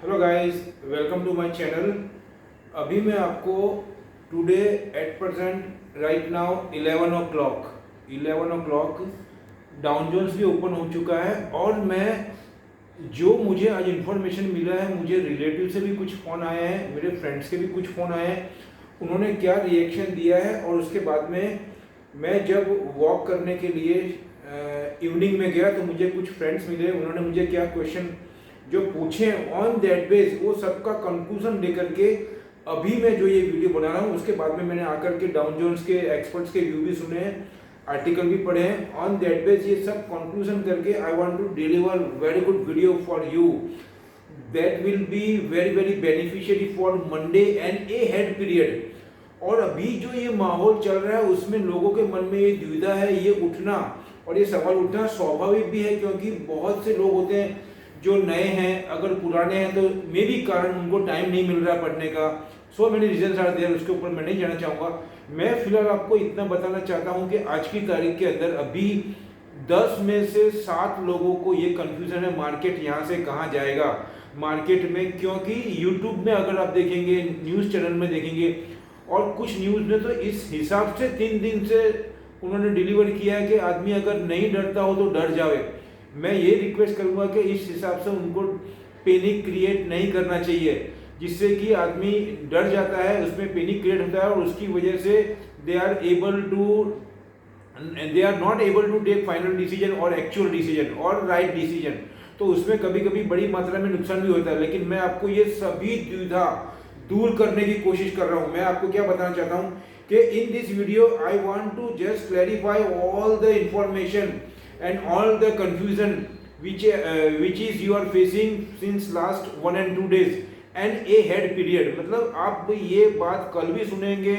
Hello guys, welcome to my channel. अभी मैं आपको today eight percent right now 11 o'clock Dow Jones भी open हो चुका है। और मैं जो मुझे आज इन्फॉर्मेशन मिला है, मुझे रिलेटिव से भी कुछ फ़ोन आए हैं, मेरे फ्रेंड्स के भी कुछ फ़ोन आए हैं, उन्होंने क्या रिएक्शन दिया है। और उसके बाद में मैं जब वॉक करने के लिए इवनिंग में गया तो मुझे कुछ फ्रेंड्स मिले, उन्होंने मुझे क्या क्वेश्चन जो पूछे ऑन दैट बेस वो सबका कंक्लूजन लेकर के अभी मैं जो ये वीडियो बना रहा हूँ। उसके बाद में मैंने आकर के डाउन जोन्स के एक्सपर्ट्स के व्यू भी सुने हैं, आर्टिकल भी पढ़े हैं। ऑन दैट बेस ये सब कंक्लूजन करके I want to deliver very good video for you that will be very very beneficiary for Monday and ahead period. और अभी जो ये माहौल चल रहा है उसमें लोगों के मन में ये दुविधा है, ये उठना और ये सवाल उठना स्वाभाविक भी है, क्योंकि बहुत से लोग होते हैं जो नए हैं, अगर पुराने हैं तो मे भी कारण उनको टाइम नहीं मिल रहा पढ़ने का। So many reason are there, उसके ऊपर मैं नहीं जाना चाहूँगा। मैं फिलहाल आपको इतना बताना चाहता हूँ कि आज की तारीख के अंदर अभी 10 में से 7 लोगों को ये कंफ्यूजन है मार्केट यहाँ से कहाँ जाएगा मार्केट में। क्योंकि यूट्यूब में अगर आप देखेंगे, न्यूज़ चैनल में देखेंगे, और कुछ न्यूज़ में तो इस हिसाब से 3 दिन से उन्होंने डिलीवर किया है कि आदमी अगर नहीं डरता हो तो डर जावे। मैं ये रिक्वेस्ट करूँगा कि इस हिसाब से उनको पैनिक क्रिएट नहीं करना चाहिए, जिससे कि आदमी डर जाता है, उसमें पैनिक क्रिएट होता है और उसकी वजह से they are not able to take final decision और एक्चुअल डिसीजन और राइट डिसीजन। तो उसमें कभी कभी बड़ी मात्रा में नुकसान भी होता है। लेकिन मैं आपको ये सभी दुविधा दूर करने की कोशिश कर रहा हूँ। मैं आपको क्या बताना चाहता हूँ कि in this video I want to just clarify all the information and all the confusion which is you are facing since last 1 and 2 days and a head period। मतलब आप ये बात कल भी सुनेंगे,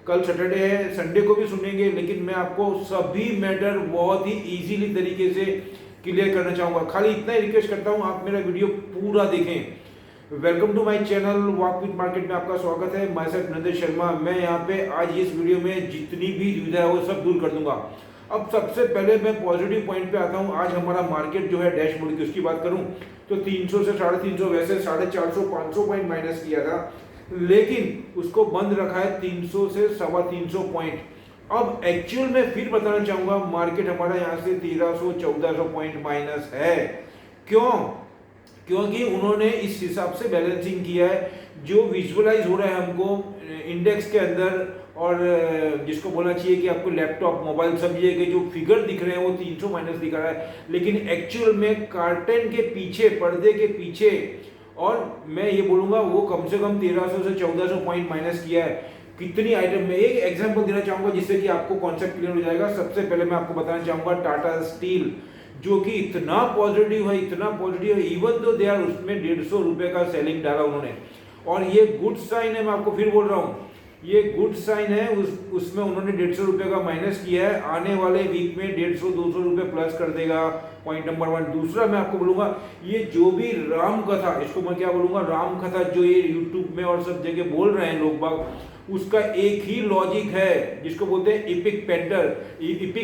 कल सैटरडे है, संडे को भी सुनेंगे, लेकिन मैं आपको सभी मैटर बहुत ही इजीली तरीके से क्लियर करना चाहूँगा। खाली इतना ही रिक्वेस्ट करता हूँ, आप मेरा वीडियो पूरा देखें। Welcome to my channel walk with market में आपका स्वागत है। मैं सर नंदेश शर्मा। मैं यहाँ पे आज इस वीडियो में जितनी भी दुविधा है वो सब दूर कर दूंगा। अब सबसे पहले मैं पॉजिटिव पॉइंट पे आता हूँ। आज हमारा मार्केट जो है डैशबोर्ड की उसकी बात करूँ तो 300 से 350, वैसे 450 500 पॉइंट माइनस किया था, लेकिन उसको बंद रखा है 300 से 350 पॉइंट। अब एक्चुअल में फिर बताना चाहूँगा मार्केट हमारा यहाँ से 1300 1400 पॉइंट माइनस है। क्यों? क्योंकि उन्होंने इस हिसाब से बैलेंसिंग किया है। जो विजुअलाइज हो रहा है हमको इंडेक्स के अंदर, और जिसको बोलना चाहिए कि आपको लैपटॉप मोबाइल सब ये के जो फिगर दिख रहे हैं वो 300 माइनस दिख रहा है, लेकिन एक्चुअल में कार्टन के पीछे, पर्दे के पीछे, और मैं ये बोलूँगा वो कम से कम 1300 से 1400 पॉइंट माइनस किया है। कितनी आइटम में एक एग्जांपल देना चाहूँगा जिससे कि आपको कॉन्सेप्ट क्लियर हो जाएगा। सबसे पहले मैं आपको बताना चाहूँगा टाटा स्टील, जो कि इतना पॉजिटिव है, इतना पॉजिटिव है, इवन तो दे आर उसमें 150 रुपये का सेलिंग डाला उन्होंने। और ये गुड साइन है, मैं आपको फिर बोल रहा हूँ ये गुड साइन है। उसमें उन्होंने 150 रुपये का माइनस किया है। आने वाले वीक में 150-200 रुपये प्लस कर देगा, पॉइंट नंबर 1। दूसरा मैं आपको बोलूँगा ये जो भी राम कथा, इसको मैं क्या बोलूँगा, राम कथा जो ये यूट्यूब में और सब जगह बोल रहे हैं लोग बाग, उसका एक ही लॉजिक है जिसको बोलते हैं इपिक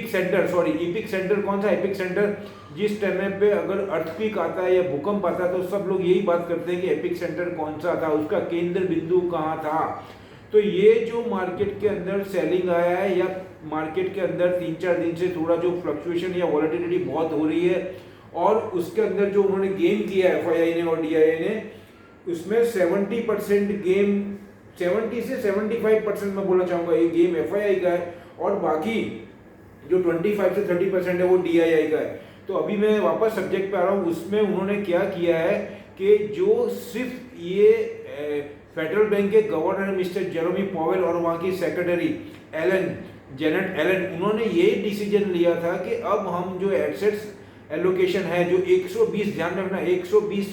सेंटर। कौन सा इपिक सेंटर? जिस टाइम पे अगर अर्थक्वेक आता है या भूकंप आता है तो सब लोग यही बात करते हैं कि एपिक सेंटर कौन सा था, उसका केंद्र बिंदु कहाँ था। तो ये जो मार्केट के अंदर सेलिंग आया है, या मार्केट के अंदर 3-4 दिन से थोड़ा जो फ्लक्चुएशन या वॉलेटिलिटी बहुत हो रही है, और उसके अंदर जो उन्होंने गेन किया है एफआईआई ने और डीआईआई ने, उसमें 70% गेम, 70 से 75% मैं बोलना चाहूँगा ये गेम एफआईआई का है, और बाकी जो 25 से 30% है वो डीआईआई का है। तो अभी मैं वापस सब्जेक्ट पे आ रहा हूँ। उसमें उन्होंने क्या किया है कि जो सिर्फ ये फेडरल बैंक के गवर्नर मिस्टर जेरोमी पॉवेल और वहाँ की सेक्रेटरी जेनेट एलन, उन्होंने ये डिसीजन लिया था कि अब हम जो एसेट्स एलोकेशन है जो 120, ध्यान रखना, 120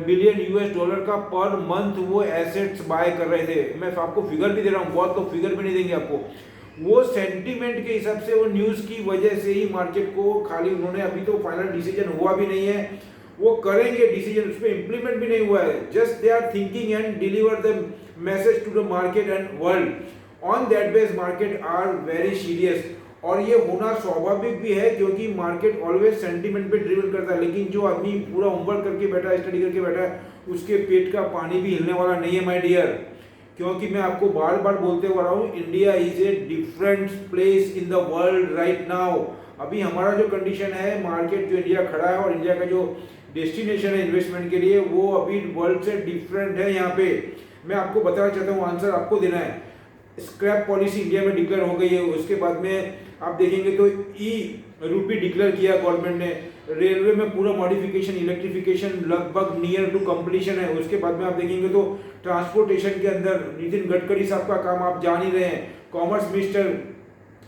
बिलियन यूएस डॉलर का पर मंथ वो एसेट्स बाय कर रहे थे। मैं आपको फिगर भी दे रहा हूँ, बहुत लोग फिगर भी नहीं देंगे आपको। वो सेंटीमेंट के हिसाब से, वो न्यूज़ की वजह से ही मार्केट को, खाली उन्होंने अभी तो फाइनल डिसीजन हुआ भी नहीं है, वो करेंगे डिसीजन, उसमें इंप्लीमेंट भी नहीं हुआ है, just they are thinking and deliver the message to the market and world. On that base market are very serious. और ये होना स्वाभाविक भी है क्योंकि मार्केट ऑलवेज सेंटीमेंट पे ड्रिवन करता है। लेकिन जो आदमी पूरा होमवर्क करके बैठा है, स्टडी करके बैठा है, उसके पेट का पानी भी हिलने वाला नहीं है माय डियर। क्योंकि मैं आपको बार बार बोलते हुआ रहा हूँ, India is a different place in the world right now. अभी हमारा जो कंडीशन है, मार्केट जो इंडिया खड़ा है और इंडिया का जो डेस्टिनेशन है इन्वेस्टमेंट के लिए, वो अभी वर्ल्ड से डिफरेंट है। यहाँ पे मैं आपको बताना चाहता हूँ, आंसर आपको देना है। स्क्रैप पॉलिसी इंडिया में डिक्लेयर हो गई है। उसके बाद में आप देखेंगे तो ई रूपी डिक्लेयर किया गवर्नमेंट ने। रेलवे में पूरा मॉडिफिकेशन, इलेक्ट्रिफिकेशन लगभग नियर टू कंप्लीशन है। उसके बाद में आप देखेंगे तो ट्रांसपोर्टेशन के अंदर नितिन गडकरी साहब का काम आप जान ही रहे हैं। कॉमर्स मिनिस्टर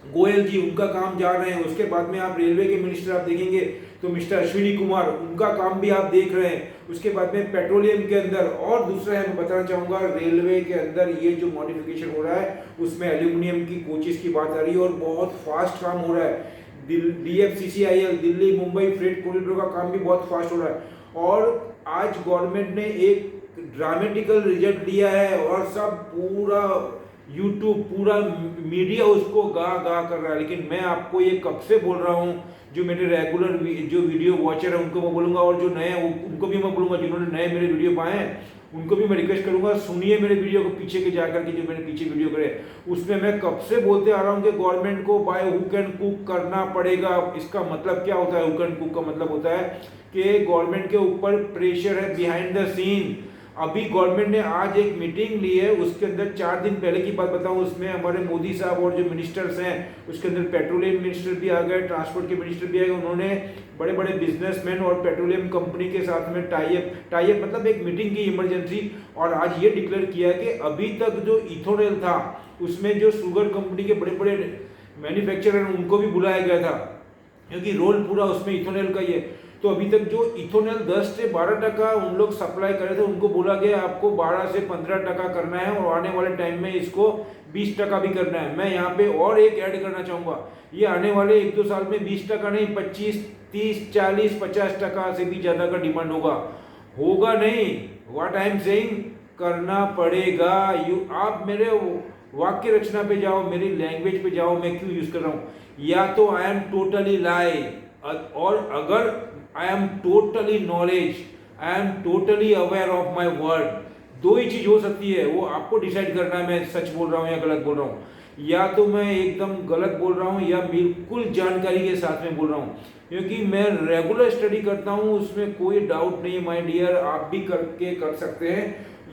गोयल जी, उनका काम जान रहे हैं। उसके बाद में आप रेलवे के मिनिस्टर आप देखेंगे तो मिस्टर अश्विनी कुमार, उनका काम भी आप देख रहे हैं। उसके बाद में पेट्रोलियम के अंदर, और दूसरा है मैं बताना चाहूँगा, रेलवे के अंदर ये जो मॉडिफिकेशन हो रहा है उसमें एल्यूमिनियम की कोचेस की बात आ रही है और बहुत फास्ट काम हो रहा है। DFCCIL Delhi Mumbai freight corridor का काम भी बहुत फास्ट हो रहा है। और आज गवर्नमेंट ने एक ड्रामेटिकल रिजल्ट दिया है और सब पूरा यूट्यूब, पूरा मीडिया उसको गा गा कर रहा है। लेकिन मैं आपको ये कब से बोल रहा हूँ, जो मेरे रेगुलर जो वीडियो वॉचर है उनको मैं बोलूँगा, और जो नए उनको भी मैं बोलूँगा, जिन्होंने नए मेरे वीडियो पाए हैं उनको भी मैं रिक्वेस्ट करूंगा, सुनिए मेरे वीडियो को पीछे के जाकर के, जो मैंने पीछे वीडियो करे उसमें मैं कब से बोलते आ रहा हूँ कि गवर्नमेंट को बाय हुक एंड कुक करना पड़ेगा। इसका मतलब क्या होता है? हुक एंड कुक का मतलब होता है कि गवर्नमेंट के ऊपर प्रेशर है बिहाइंड द सीन। अभी गवर्नमेंट ने आज एक मीटिंग ली है, उसके अंदर 4 दिन पहले की बात बताऊं, उसमें हमारे मोदी साहब और जो मिनिस्टर्स हैं, उसके अंदर पेट्रोलियम मिनिस्टर भी आ गए, ट्रांसपोर्ट के मिनिस्टर भी आ गए। उन्होंने बड़े बड़े बिजनेसमैन और पेट्रोलियम कंपनी के साथ में टाई अप मतलब एक मीटिंग की इमरजेंसी, और आज ये डिक्लेयर किया कि अभी तक जो इथोनेल था उसमें जो शुगर कंपनी के बड़े बड़े मैन्युफैक्चरर उनको भी बुलाया गया था, क्योंकि रोल पूरा उसमें इथोनेल का ही है। तो अभी तक जो इथोनेल 10 से 12% उन लोग सप्लाई कर रहे थे, उनको बोला गया आपको 12 से 15% करना है और आने वाले टाइम में इसको 20% भी करना है। मैं यहाँ पे और एक ऐड करना चाहूँगा, ये आने वाले 1-2 साल में 20% नहीं, 25, 30, 40, 50% से भी ज़्यादा का डिमांड होगा नहीं। व्हाट आई एम सेइंग, करना पड़ेगा। आप मेरे वाक्य रचना पे जाओ, मेरी लैंग्वेज पे जाओ, मैं क्यों यूज़ कर रहा हूँ। या तो आई एम टोटली लाई, और अगर I am totally knowledge, I am totally aware of my word। 2 ही चीज हो सकती है, वो आपको डिसाइड करना है मैं सच बोल रहा हूँ या गलत बोल रहा हूँ। या तो मैं एकदम गलत बोल रहा हूँ या बिल्कुल जानकारी के साथ में बोल रहा हूँ, क्योंकि मैं रेगुलर स्टडी करता हूँ, उसमें कोई डाउट नहीं है माय डियर, आप भी करके कर सकते हैं।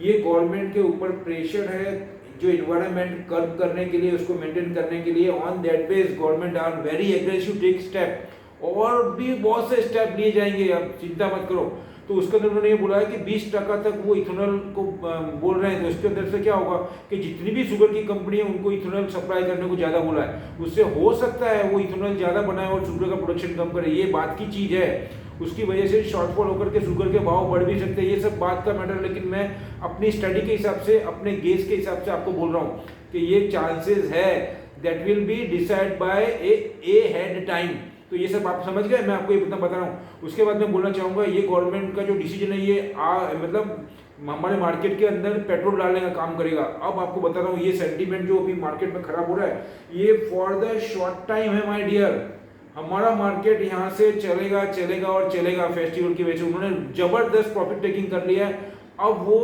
ये गवर्नमेंट के ऊपर प्रेशर है जो इन्वायरमेंट कर्व करने के लिए, उसको मेंटेन करने के लिए। On that base government are very aggressive take step, और भी बहुत से स्टेप लिए जाएंगे, आप चिंता मत करो। तो उसके अंदर उन्होंने ये बोला है कि 20% तक वो इथेनॉल को बोल रहे हैं। तो इसके अंदर से क्या होगा कि जितनी भी शुगर की कंपनी है उनको इथेनॉल सप्लाई करने को ज़्यादा बोला है। उससे हो सकता है वो इथेनॉल ज़्यादा बनाए और शुगर का प्रोडक्शन कम करे, ये बात की चीज़ है। उसकी वजह से शॉर्टफॉल होकर के शुगर के भाव बढ़ भी सकते हैं, ये सब बात का मैटर। लेकिन मैं अपनी स्टडी के हिसाब से, अपने गेस के हिसाब से आपको बोल रहा हूँ कि ये चांसेस है that will be decide by ahead time. तो ये सब आप समझ गए, मैं आपको ये बता रहा हूँ। उसके बाद मैं बोलना चाहूँगा, ये गवर्नमेंट का जो डिसीजन है ये मतलब हमारे मार्केट के अंदर पेट्रोल डालने का काम करेगा। अब आपको बता रहा हूँ, ये सेंटीमेंट जो अभी मार्केट में खराब हो रहा है, ये फॉर द शॉर्ट टाइम है माय डियर। हमारा मार्केट यहाँ से चलेगा चलेगा और चलेगा। फेस्टिवल की वजह से उन्होंने जबरदस्त प्रॉफिट टेकिंग कर लिया है। अब वो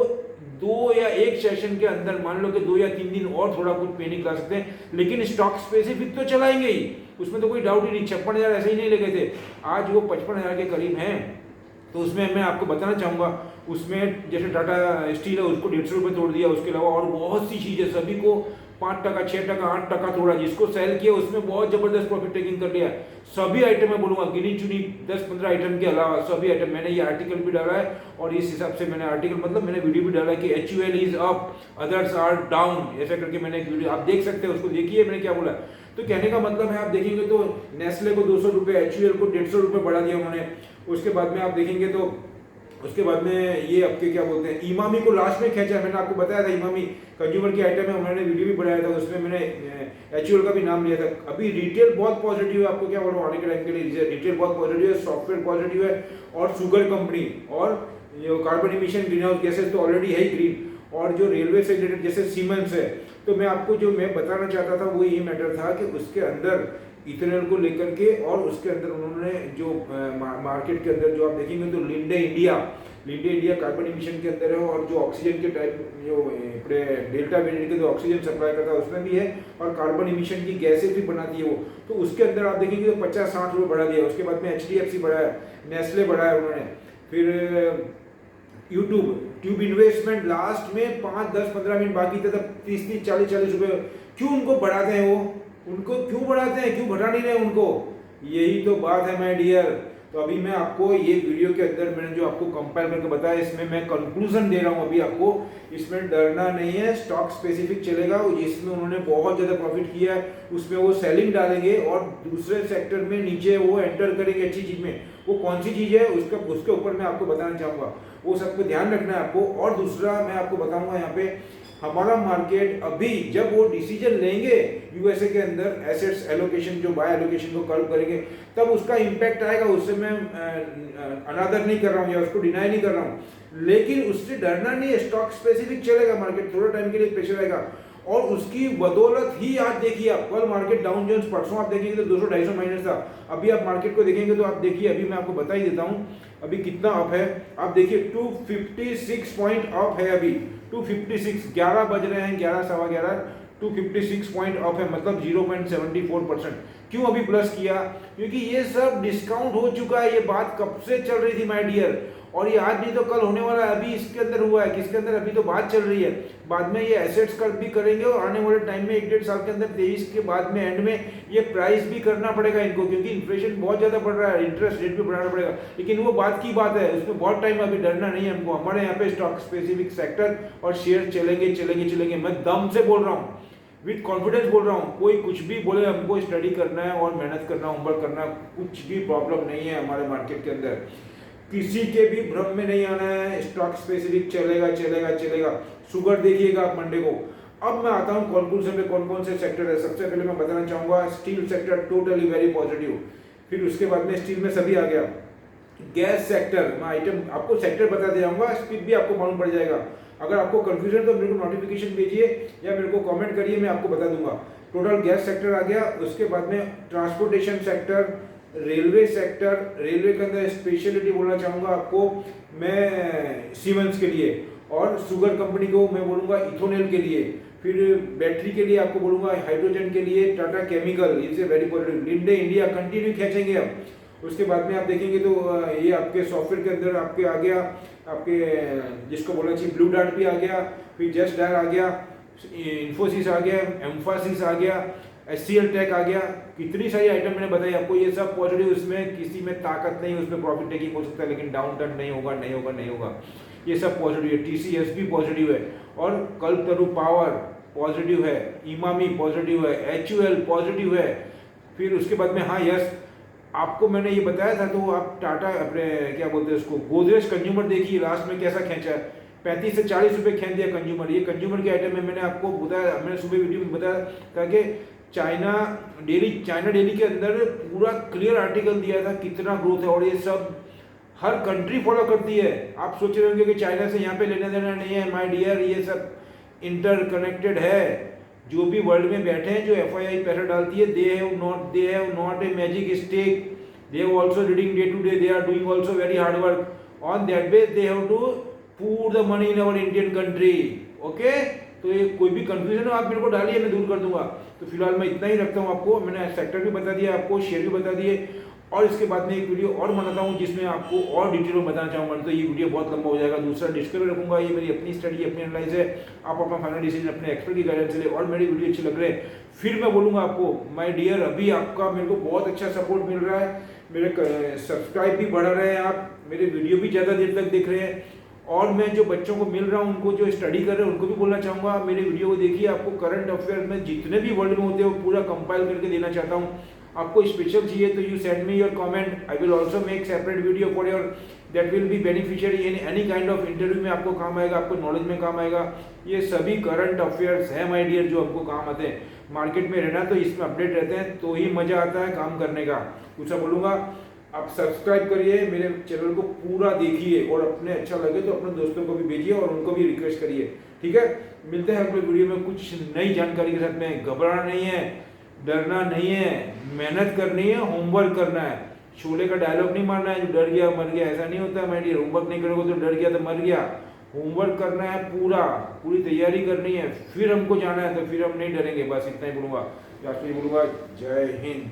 2 या 1 सेशन के अंदर, मान लो कि 2 या 3 दिन और थोड़ा कुछ पेनिक ला सकते हैं, लेकिन स्टॉक स्पेसिफिक तो चलाएंगे ही, उसमें तो कोई डाउट ही नहीं। 56,000 ऐसे ही नहीं लगे थे, आज वो 55,000 के करीब हैं। तो उसमें मैं आपको बताना चाहूँगा, उसमें जैसे टाटा स्टील है उसको 150 रुपये तोड़ दिया, उसके अलावा और बहुत सी चीज़ें, सभी को 5%, 6%, 8% तोड़ा। जिसको सेल किया उसमें बहुत जबरदस्त प्रॉफिट टेकिंग कर लिया। सभी आइटम मैं बोलूँगा, गिनी चुनी 10-15 आइटम के अलावा सभी आइटम, मैंने ये आर्टिकल भी डाला है और इस हिसाब से मैंने आर्टिकल मतलब मैंने वीडियो भी डाला है कि HUL is up others are down, ऐसा करके मैंने एक वीडियो आप देख सकते हैं, उसको देखिए मैंने क्या बोला। तो कहने का मतलब है, आप देखेंगे तो नेस्ले को 200 रुपये, HUL को 150 रुपये बढ़ा दिया उन्होंने। उसके बाद में आप देखेंगे तो उसके बाद में ये आपके क्या बोलते हैं, इमामी को लास्ट में खेचा। मैंने आपको बताया था इमामी कंज्यूमर की आइटम है, उन्होंने वीडियो भी बनाया था, उसमें मैंने HUL का भी नाम लिया था। अभी रिटेल बहुत पॉजिटिव है, आपको क्या बोलूँ, आने के टाइम के लिए रिटेल बहुत पॉजिटिव है, सॉफ्टवेयर पॉजिटिव है, और शुगर कंपनी और carbon emission green house gases तो ऑलरेडी है ही ग्रीन, और जो रेलवे से रिलेटेड जैसे सीमेंस है। तो मैं आपको जो मैं बताना चाहता था वो ये मैटर था कि उसके अंदर इथेनॉल को लेकर के, और उसके अंदर उन्होंने जो मार्केट के अंदर जो आप देखेंगे तो लिंडे इंडिया कार्बन इमिशन के अंदर है, और जो ऑक्सीजन के टाइप जो डेल्टा वेरिएंट के जो ऑक्सीजन सप्लाई करता है उसमें भी है, और कार्बन इमिशन की गैसेज भी बनाती है वो, तो उसके अंदर आप देखेंगे तो 50-60 रुपये बढ़ा दिया। उसके बाद में HDFC बढ़ा है, नेस्ले बढ़ा है उन्होंने, फिर ट्यूब इन्वेस्टमेंट लास्ट में 5-10-15 मिनट बाकी थे तब 30-40 रुपये। क्यों उनको बढ़ाते हैं, उनको क्यों बढ़ाते हैं, क्यों घटा नहीं रहे उनको, यही तो बात है माय डियर। तो अभी मैं आपको ये वीडियो के अंदर मैंने जो आपको कंपेयर करके बताया, इसमें मैं कंक्लूजन दे रहा हूँ अभी आपको, इसमें डरना नहीं है, स्टॉक स्पेसिफिक चलेगा। जिसमें उन्होंने बहुत ज़्यादा प्रॉफिट किया है उसमें वो सेलिंग डालेंगे और दूसरे सेक्टर में नीचे वो एंटर करेंगे अच्छी चीज़ में। वो कौन सी चीज़ है उसके ऊपर मैं आपको बताना चाहूँगा, वो सबको ध्यान रखना है आपको। और दूसरा मैं आपको बताऊँगा यहाँ पे हमारा मार्केट अभी जब वो डिसीजन लेंगे यूएसए के अंदर एसेट्स एलोकेशन जो बाय एलोकेशन को कर्व करेंगे तब उसका इम्पैक्ट आएगा। उससे मैं अनादर नहीं कर रहा हूँ या उसको डिनाई नहीं कर रहा हूँ, लेकिन उससे डरना नहीं है। स्टॉक स्पेसिफिक चलेगा, मार्केट थोड़ा टाइम के लिए प्रेशर आएगा, और उसकी बदौलत ही आज देखिए आप कल मार्केट डाउन जोन्स परसों आप देखेंगे तो 200-250 माइनस था। अभी आप मार्केट को देखेंगे तो आप देखिए, अभी मैं आपको बता ही देता हूँ अभी कितना अप है। आप देखिए 256 पॉइंट अप है अभी, 256, 11 बज रहे हैं, 11 सवा 11, 256 पॉइंट अप है, मतलब 0.74%। क्यों अभी प्लस किया, क्योंकि ये सब डिस्काउंट हो चुका है। ये बात कब से चल रही थी माय डियर, और ये आज नहीं तो कल होने वाला है। अभी इसके अंदर हुआ है, किसके अंदर, अभी तो बात चल रही है। बाद में ये एसेट्स कर्व भी करेंगे और आने वाले टाइम में 1-1.5 साल के अंदर 23 के बाद में एंड में ये प्राइस भी करना पड़ेगा इनको, क्योंकि इन्फ्लेशन बहुत ज्यादा बढ़ रहा है, इंटरेस्ट रेट भी बढ़ाना पड़ेगा। लेकिन वो बात की बात है, उसमें बहुत टाइम अभी डरना नहीं है हमको। हमारे यहाँ पे स्टॉक स्पेसिफिक सेक्टर और शेयर चलेंगे। मैं दम से बोल रहा हूँ, विद कॉन्फिडेंस बोल रहा हूँ। कोई कुछ भी बोले, हमको स्टडी करना है और मेहनत करना, होमवर्क करना, कुछ भी प्रॉब्लम नहीं है हमारे मार्केट के अंदर। किसी के भी भ्रम में नहीं आना है, स्टॉक स्पेसिफिक चलेगा। शुगर देखिएगा आप मंडे को। अब मैं आता हूँ कंक्लूजन में कौन कौन से सेक्टर है। सबसे पहले मैं बताना चाहूंगा steel sector totally very positive, फिर उसके बाद में स्टील में सभी आ गया। गैस सेक्टर मैं आइटम आपको सेक्टर बता दे जाऊंगा, स्पीड भी आपको मालूम पड़ जाएगा। अगर आपको कंफ्यूजन तो मेरे को नोटिफिकेशन भेजिए या मेरे को कमेंट करिए, मैं आपको बता दूंगा। टोटल गैस सेक्टर आ गया। उसके बाद में transportation sector, railway sector, railway के अंदर स्पेशलिटी बोलना चाहूँगा आपको मैं सीमेंस के लिए, और शुगर कंपनी को मैं बोलूँगा इथोनेल के लिए, फिर बैटरी के लिए आपको बोलूँगा हाइड्रोजन के लिए टाटा केमिकल, इसे very positive. Linde India continue खींचेंगे अब। उसके बाद में आप देखेंगे तो ये आपके सॉफ्टवेयर के अंदर आपके आ गया, आपके जिसको बोलना चाहिए ब्लू डार्ट भी आ गया, फिर जस्ट डायर आ गया, इन्फोसिस आ गया, एम्फासिस आ गया, HCL टेक आ गया। कितनी सारी आइटम मैंने बताई आपको, ये सब पॉजिटिव। इसमें किसी में ताकत नहीं, उसमें प्रॉफिट टेकिंग हो सकता है लेकिन डाउन टर्न नहीं होगा। ये सब पॉजिटिव है। TCS भी पॉजिटिव है, और कल्पतरु पावर पॉजिटिव है, इमामी पॉजिटिव है, HUL पॉजिटिव है। फिर उसके बाद में हाँ यस, आपको मैंने ये बताया था तो आप टाटा अपने क्या बोलते हैं उसको, गोदरेज कंज्यूमर देखिए लास्ट में कैसा खींचा है, 35 से 40 रुपये खींच दिया कंज्यूमर। ये कंज्यूमर की आइटम में मैंने आपको बताया, मैंने सुबह वीडियो में बताया था कि चाइना डेली के अंदर पूरा क्लियर आर्टिकल दिया था कितना ग्रोथ है, और ये सब हर कंट्री फॉलो करती है। आप सोच रहे होंगे कि चाइना से यहाँ पे लेना देना नहीं है माय डियर, ये सब इंटरकनेक्टेड है। जो भी वर्ल्ड में बैठे हैं, जो FII पैसा डालती है, they have not a magic stick, they have also reading day to day, they are doing also very hard work on that base, they have to put the money in our Indian country. Okay, तो ये कोई भी confusion हो आप मेरे को डालिए, मैं दूर कर दूंगा। तो फिलहाल मैं इतना ही रखता हूँ आपको। मैंने सेक्टर भी बता दिया आपको, शेयर भी बता दिए, और इसके बाद में एक वीडियो और बनाता हूँ जिसमें आपको और डिटेल में बताना चाहूँगा। तो ये वीडियो बहुत लंबा हो जाएगा। दूसरा डिस्कवर रखूंगा, ये मेरी अपनी स्टडी, अपनी एनालाइज है। आप अपना फाइनल डिसीजन अपने एक्सपर्ट की गाइडेंस से ले, और मेरी वीडियो अच्छी लग रहे हैं फिर मैं बोलूँगा आपको माय डियर, अभी आपका मेरे को बहुत अच्छा सपोर्ट मिल रहा है, मेरे सब्सक्राइब भी बढ़ा रहे हैं आप, मेरे वीडियो भी ज़्यादा देर तक देख रहे हैं, और मैं जो बच्चों को मिल रहा हूँ उनको जो स्टडी कर रहे हैं उनको भी बोलना चाहूँगा मेरे वीडियो को देखिए। आपको करंट अफेयर में जितने भी वर्ल्ड में होते हैं वो पूरा कंपाइल करके देना चाहता हूँ। आपको स्पेशल चाहिए तो you send me your comment, I will also make separate video for your, that will B beneficiary in any kind of interview में आपको काम आएगा, आपको नॉलेज में काम आएगा। ये सभी करंट अफेयर्स है माय डियर जो हमको काम आते हैं। मार्केट में रहना तो इसमें अपडेट रहते हैं तो ही मजा आता है काम करने का। कुछ बोलूँगा, आप सब्सक्राइब करिए, मेरे चैनल को पूरा देखिए, और अपने अच्छा लगे तो अपने दोस्तों को भी भेजिए और उनको भी रिक्वेस्ट करिए। ठीक है, मिलते हैं अगले वीडियो में कुछ नई जानकारी के साथ में। घबराना नहीं है, डरना नहीं है, मेहनत करनी है, होमवर्क करना है। शोले का डायलॉग नहीं मारना है जो डर गया मर गया, ऐसा नहीं होता माय डियर। होमवर्क नहीं करोगे तो डर गया तो मर गया। होमवर्क करना है, पूरी तैयारी करनी है, फिर हमको जाना है, तो फिर हम नहीं डरेंगे। बस इतना ही बोलूँगा, लास्ट में बोलूँगा जय हिंद।